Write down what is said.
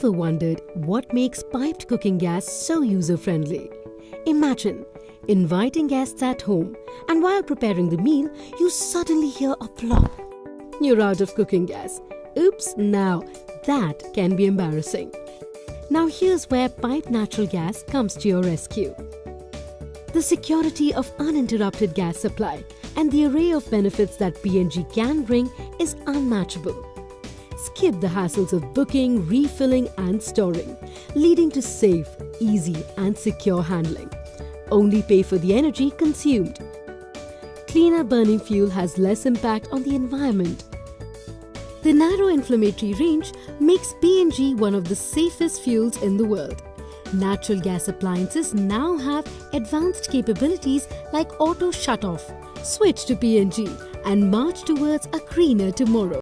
Ever wondered what makes piped cooking gas so user-friendly? Imagine inviting guests at home, and while preparing the meal, you suddenly hear a plop. You're out of cooking gas. Oops, now that can be embarrassing. Now here's where piped natural gas comes to your rescue. The security of uninterrupted gas supply and the array of benefits that P&G can bring is unmatchable. Skip the hassles of booking, refilling and storing, leading to safe, easy and secure handling. Only pay for the energy consumed. Cleaner burning fuel has less impact on the environment. The narrow inflammatory range makes P&G one of the safest fuels in the world. Natural gas appliances now have advanced capabilities like auto shut-off. Switch to P&G and march towards a greener tomorrow.